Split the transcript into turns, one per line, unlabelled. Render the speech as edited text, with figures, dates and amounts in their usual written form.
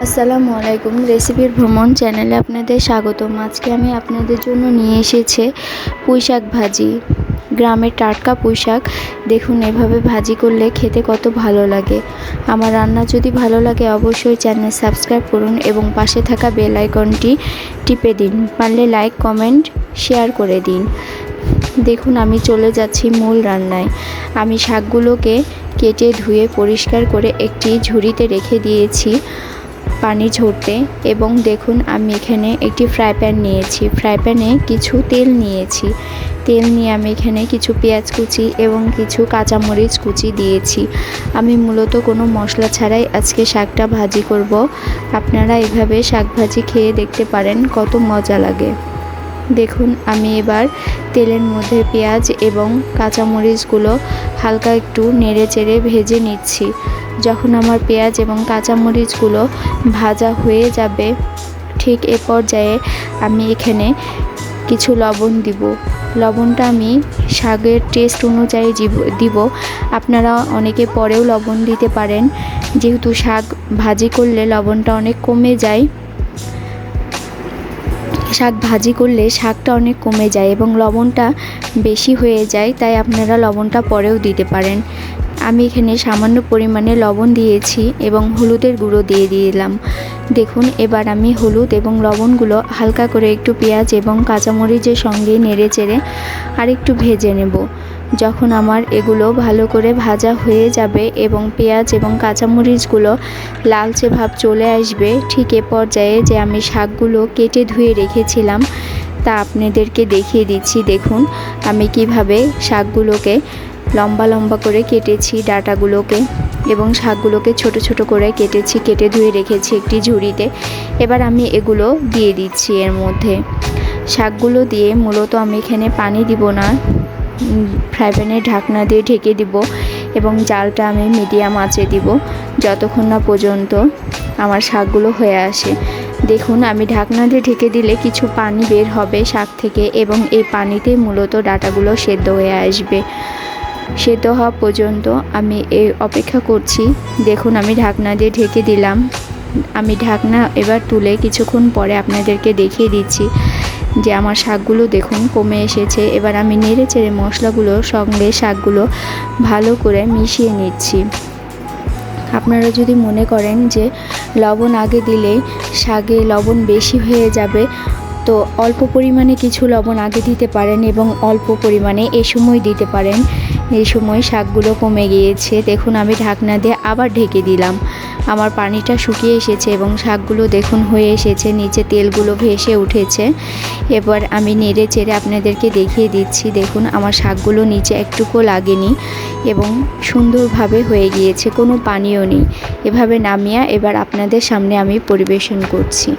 আসসালামু আলাইকুম। রেসিপির ভ্রমণ চ্যানেলে আপনাদের স্বাগতম। আজকে আমি আপনাদের জন্য নিয়ে এসেছি পুঁইশাক ভাজি। গ্রামের টাটকা পুঁইশাক দেখুন, এভাবে ভাজি করলে খেতে কত ভালো লাগে। আমার রান্না যদি ভালো লাগে অবশ্যই চ্যানেল সাবস্ক্রাইব করুন এবং পাশে থাকা বেল আইকনটি টিপে দিন। পারলে লাইক, কমেন্ট, শেয়ার করে দিন। দেখুন, আমি চলে যাচ্ছি মূল রান্নায়। আমি শাকগুলোকে কেটে ধুয়ে পরিষ্কার করে একটি ঝুড়িতে রেখে দিয়েছি পানি ঝরতে। এবং দেখুন, আমি এখানে একটি ফ্রাই প্যান নিয়েছি। ফ্রাই প্যানে কিছু তেল নিয়েছি। তেল নিয়ে আমি এখানে কিছু পেঁয়াজ কুচি এবং কিছু কাঁচামরিচ কুচি দিয়েছি। আমি মূলত কোনো মশলা ছাড়াই আজকে শাকটা ভাজি করব। আপনারা এভাবে শাক ভাজি খেয়ে দেখতে পারেন, কত মজা লাগে। দেখুন, আমি এবার তেলের মধ্যে পেঁয়াজ এবং কাঁচামরিচগুলো হালকা একটু নেড়ে চেড়ে ভেজে নিচ্ছি। যখন আমার পেঁয়াজ এবং কাঁচামরিচগুলো ভাজা হয়ে যাবে, ঠিক এ পর্যায়ে আমি এখানে কিছু লবণ দিব। লবণটা আমি শাকের টেস্ট অনুযায়ী দিব। আপনারা অনেকে পরেও লবণ দিতে পারেন, যেহেতু শাক ভাজি করলে লবণটা অনেক কমে যায়। শাক ভাজি করলে শাকটা অনেক কমে যায় এবং লবণটা বেশি হয়ে যায়, তাই আপনারা লবণটা পরেও দিতে পারেন। আমি এখানে সামান্য পরিমাণে লবণ দিয়েছি এবং হলুদের গুঁড়ো দিয়ে দিলাম। দেখুন, এবার আমি হলুদ এবং লবণগুলো হালকা করে একটু পেঁয়াজ এবং কাঁচামরিচের সঙ্গে নেড়ে চেড়ে আরেকটু ভেজে নেব। যখন আমার এগুলো ভালো করে ভাজা হয়ে যাবে এবং পেঁয়াজ এবং কাঁচামরিচগুলো লালচে ভাব চলে আসবে, ঠিক এ পর্যায়ে যে আমি শাকগুলো কেটে ধুয়ে রেখেছিলাম তা আপনাদেরকে দেখিয়ে দিচ্ছি। দেখুন, আমি কিভাবে শাকগুলোকে লম্বা লম্বা করে কেটেছি, ডাঁটাগুলোকে এবং শাকগুলোকে ছোট ছোট করে কেটেছি, কেটে ধুয়ে রেখেছি একটি ঝুড়িতে। এবার আমি এগুলো দিয়ে দিচ্ছি এর মধ্যে। শাকগুলো দিয়ে মূলত আমি এখানে পানি দিব না, ফ্রাই প্যানের ঢাকনা দিয়ে ঢেকে দিব এবং জালটা আমি মিডিয়াম আঁচে দিব যতক্ষণ না পর্যন্ত আমার শাকগুলো হয়ে আসে। দেখুন, আমি ঢাকনা দিয়ে ঢেকে দিলে কিছু পানি বের হবে শাক থেকে এবং এই পানিতে মূলত ডাঁটাগুলো সেদ্ধ হয়ে আসবে। সেদ্ধ হওয়া পর্যন্ত আমি অপেক্ষা করছি। দেখুন, আমি ঢাকনা দিয়ে ঢেকে দিলাম। আমি ঢাকনা এবার তুলে কিছুক্ষণ পরে আপনাদেরকে দেখিয়ে দিচ্ছি যে আমার শাকগুলো দেখুন কমে এসেছে। এবার আমি নেড়ে চেড়ে মশলাগুলোর সঙ্গে শাকগুলো ভালো করে মিশিয়ে নিচ্ছি। আপনারা যদি মনে করেন যে লবণ আগে দিলে শাকে লবণ বেশি হয়ে যাবে, তো অল্প পরিমাণে কিছু লবণ আগে দিতে পারেন এবং অল্প পরিমাণে এ সময় দিতে পারেন। এই সময় শাকগুলো কমে গিয়েছে। দেখুন, আমি ঢাকনা দিয়ে আবার ঢেকে দিলাম। আমার পানিটা শুকিয়ে এসেছে এবং শাকগুলো দেখুন হয়ে এসেছে, নিচে তেলগুলো ভেসে উঠেছে। এবার আমি নেড়ে চেড়ে আপনাদেরকে দেখিয়ে দিচ্ছি। দেখুন, আমার শাকগুলো নিচে একটুকুও লাগেনি এবং সুন্দরভাবে হয়ে গিয়েছে, কোনো পানিও নেই। এভাবে নামিয়ে এবার আপনাদের সামনে আমি পরিবেশন করছি।